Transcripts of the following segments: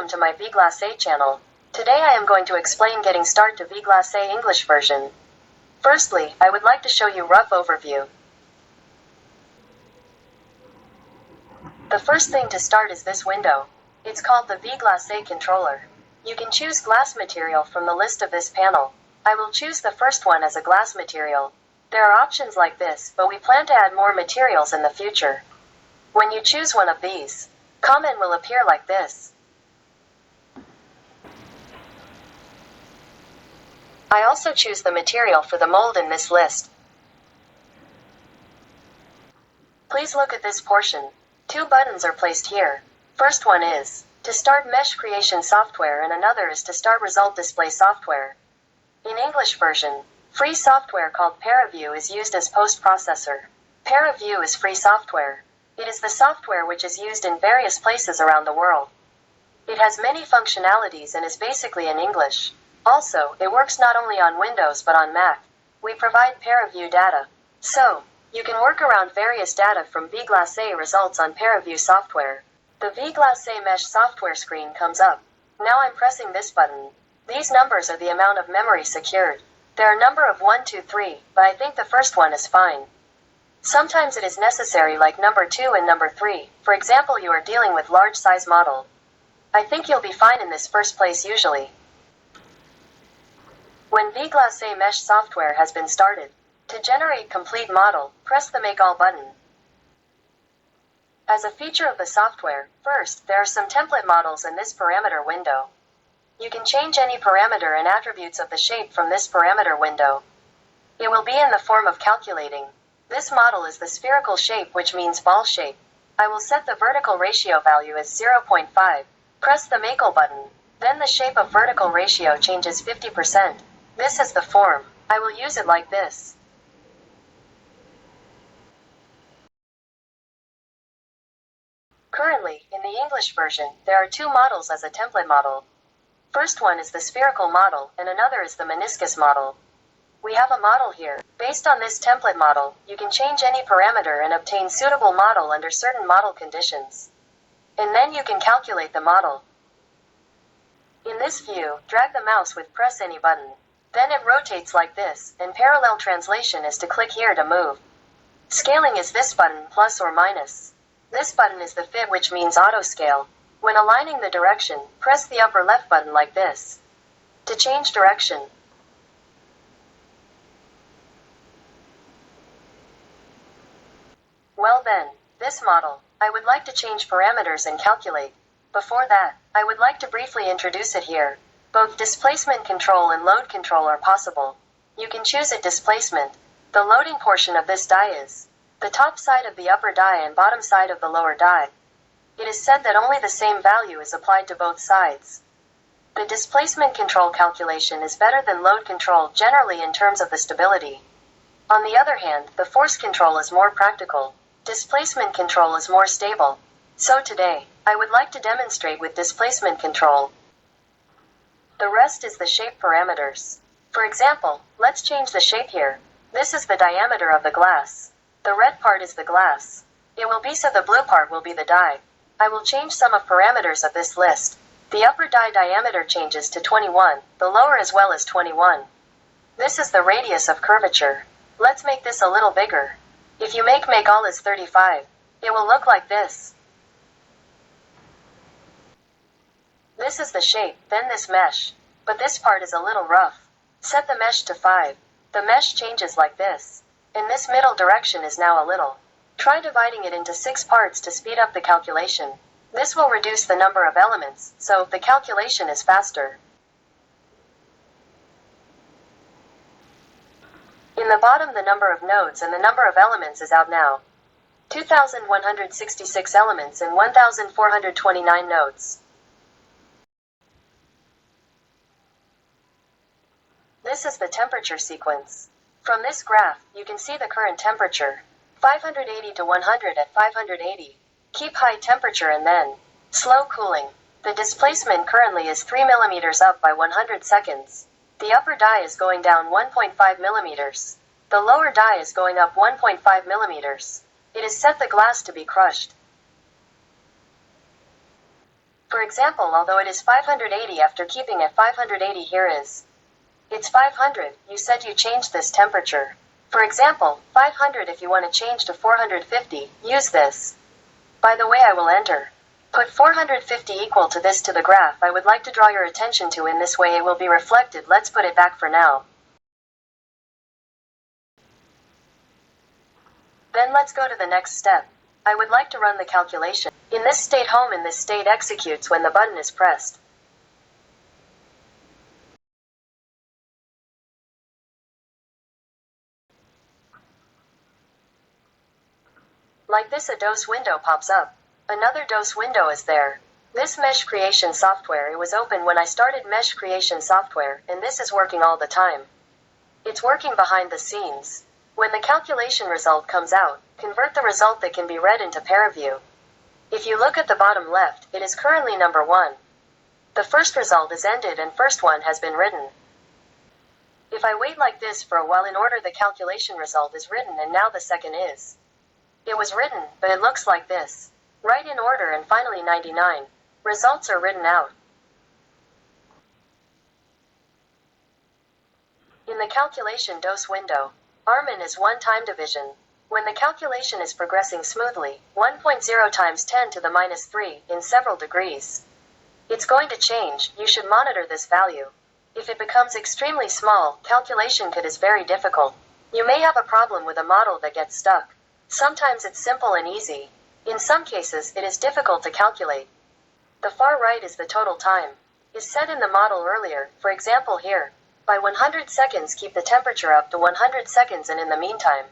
welcome to my vGlace channel. Today I am going to explain getting start to vGlace English version. Firstly, I would like to show you rough overview. The first thing to start is this window. It's called the vGlace controller. You can choose glass material from the list of this panel. I will choose the first one as a glass material. There are options like this, but we plan to add more materials in the future. When you choose one of these, comment will appear like this. I also choose the material for the mold in this list. Please look at this portion. Two buttons are placed here. First one is to start mesh creation software and another is to start result display software. In English version, free software called ParaView is used as post-processor. ParaView is free software. It is the software which is used in various places around the world. It has many functionalities and is basically in English. Also, it works not only on Windows but on Mac. We provide ParaView data. So, you can work around various data from vGlace results on ParaView software. The vGlace Mesh software screen comes up. Now I'm pressing this button. These numbers are the amount of memory secured. There are a number of 1, 2, 3, but I think the first one is fine. Sometimes it is necessary like number 2 and number 3. For example, you are dealing with large size model. I think you'll be fine in this first place usually. When vGlace Mesh software has been started, to generate complete model, press the Make All button. As a feature of the software, first, there are some template models in this parameter window. You can change any parameter and attributes of the shape from this parameter window. It will be in the form of calculating. This model is the spherical shape, which means ball shape. I will set the vertical ratio value as 0.5. Press the Make All button. Then the shape of vertical ratio changes 50%. This is the form. I will use it like this. Currently, in the English version, there are two models as a template model. First one is the spherical model, and another is the meniscus model. We have a model here. Based on this template model, you can change any parameter and obtain suitable model under certain model conditions. And then you can calculate the model. In this view, drag the mouse with press any button. Then it rotates like this, and parallel translation is to click here to move. Scaling is this button, plus or minus. This button is the fit, which means auto scale. When aligning the direction, press the upper left button like this. To change direction. Well then, this model, I would like to change parameters and calculate. Before that, I would like to briefly introduce it here. Both displacement control and load control are possible. You can choose a displacement. The loading portion of this die is the top side of the upper die and bottom side of the lower die. It is said that only the same value is applied to both sides. The displacement control calculation is better than load control generally in terms of the stability. On the other hand, the force control is more practical. Displacement control is more stable. So today, I would like to demonstrate with displacement control. The rest is the shape parameters. For example, let's change the shape here. This is the diameter of the glass. The red part is the glass. It will be so the blue part will be the die. I will change some of parameters of this list. The upper die diameter changes to 21, the lower as well as 21. This is the radius of curvature. Let's make this a little bigger. If you make all as 35, it will look like this. This is the shape, then this mesh. But this part is a little rough. Set the mesh to 5. The mesh changes like this. And this middle direction is now a little. Try dividing it into 6 parts to speed up the calculation. This will reduce the number of elements, so the calculation is faster. In the bottom, the number of nodes and the number of elements is out now. 2,166 elements and 1,429 nodes. This is the temperature sequence. From this graph, you can see the current temperature. 580 to 100 at 580. Keep high temperature and then slow cooling. The displacement currently is 3 millimeters up by 100 seconds. The upper die is going down 1.5 millimeters. The lower die is going up 1.5 millimeters. It is set the glass to be crushed. For example, although it is 580 after keeping at 580 here is. It's 500, you said you changed this temperature. For example, 500 if you want to change to 450, use this. By the way, I will enter. Put 450 equal to this to the graph I would like to draw your attention to. In this way it will be reflected. Let's put it back for now. Then let's go to the next step. I would like to run the calculation. In this state home in this state executes when the button is pressed. Like this a DOS window pops up. Another DOS window is there. This mesh creation software, it was open when I started mesh creation software, and this is working all the time. It's working behind the scenes. When the calculation result comes out, convert the result that can be read into ParaView. If you look at the bottom left, it is currently number 1. The first result is ended and first one has been written. If I wait like this for a while in order the calculation result is written and now the second is. It was written, but it looks like this. Right in order and finally 99. Results are written out. In the calculation DOS window, Armin is 1 time division. When the calculation is progressing smoothly, 1.0 times 10 to the minus 3 in several degrees. It's going to change, you should monitor this value. If it becomes extremely small, calculation is very difficult. You may have a problem with a model that gets stuck. Sometimes it's simple and easy. In some cases, it is difficult to calculate. The far right is the total time. Is set in the model earlier, for example here. By 100 seconds keep the temperature up to 100 seconds and in the meantime.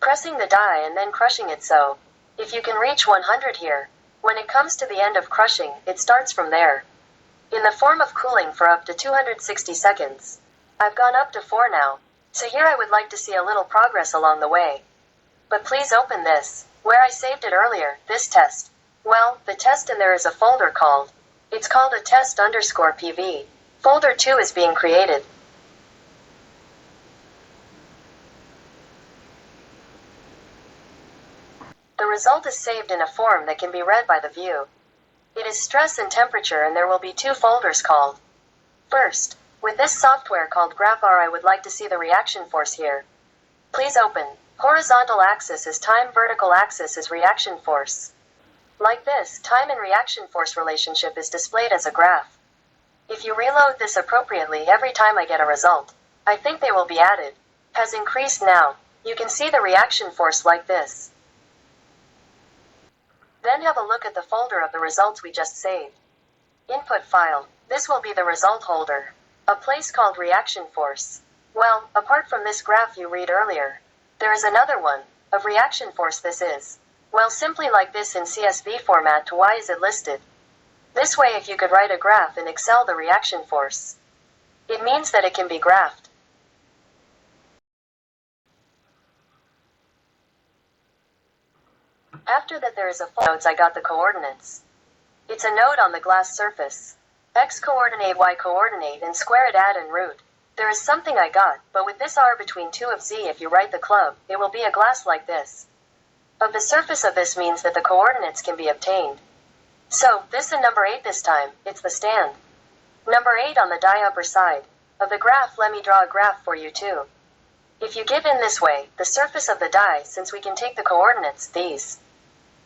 Pressing the die and then crushing it so. If you can reach 100 here. When it comes to the end of crushing, it starts from there. In the form of cooling for up to 260 seconds. I've gone up to 4 now. So here I would like to see a little progress along the way. But please open this, where I saved it earlier, this test. Well, the test and there is a folder called. It's called a test_PV. Folder 2 is being created. The result is saved in a form that can be read by the view. It is stress and temperature and there will be 2 folders called. First, with this software called GraphR I would like to see the reaction force here. Please open. Horizontal axis is time, vertical axis is reaction force. Like this, time and reaction force relationship is displayed as a graph. If you reload this appropriately every time I get a result, I think they will be added. Has increased now. You can see the reaction force like this. Then have a look at the folder of the results we just saved. Input file. This will be the result holder. A place called reaction force. Well, apart from this graph you read earlier, there is another one, of reaction force this is. Well, simply like this in CSV format to why is it listed. This way if you could write a graph in Excel the reaction force. It means that it can be graphed. After that there is a notes I got the coordinates. It's a node on the glass surface. X coordinate, Y coordinate and square it, add and root. There is something I got, but with this R between 2 of Z if you write the club, it will be a glass like this. Of the surface of this means that the coordinates can be obtained. So, this and number 8 this time, it's the stand. Number 8 on the die upper side. Of the graph let me draw a graph for you too. If you give in this way, the surface of the die, since we can take the coordinates, these.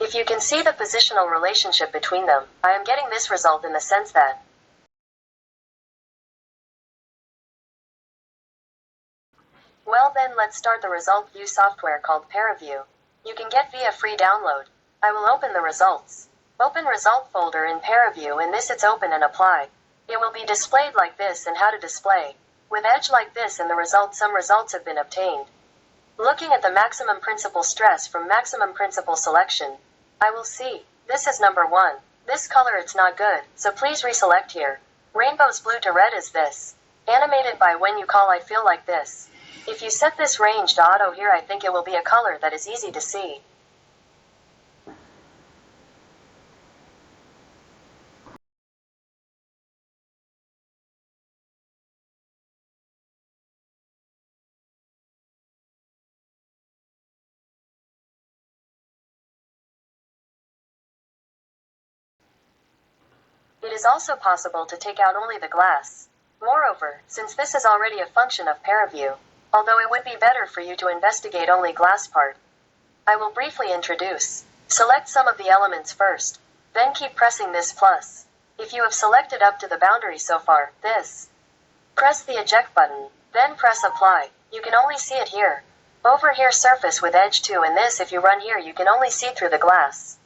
If you can see the positional relationship between them, I am getting this result in the sense that well then let's start the result view software called ParaView. You can get via free download. I will open the results. Open result folder in ParaView and this it's open and apply. It will be displayed like this and how to display. With edge like this and the result some results have been obtained. Looking at the maximum principal stress from maximum principal selection. I will see. This is number 1. This color it's not good, so please reselect here. Rainbow's blue to red is this. Animated by when you call I feel like this. If you set this range to auto here I think it will be a color that is easy to see. It is also possible to take out only the glass. Moreover, since this is already a function of ParaView, although it would be better for you to investigate only glass part, I will briefly introduce. Select some of the elements first, then keep pressing this plus. If you have selected up to the boundary so far, this. Press the eject button, then press apply. You can only see it here. Over here surface with edge 2 and this if you run here you can only see through the glass.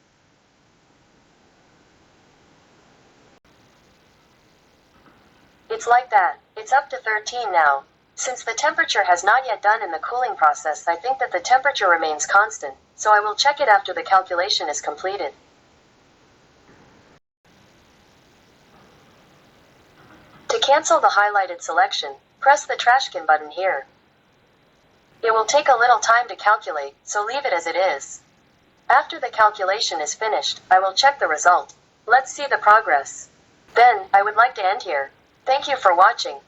It's like that. It's up to 13 now. Since the temperature has not yet done in the cooling process, I think that the temperature remains constant, so I will check it after the calculation is completed. To cancel the highlighted selection, press the trashcan button here. It will take a little time to calculate, so leave it as it is. After the calculation is finished, I will check the result. Let's see the progress. Then, I would like to end here. Thank you for watching.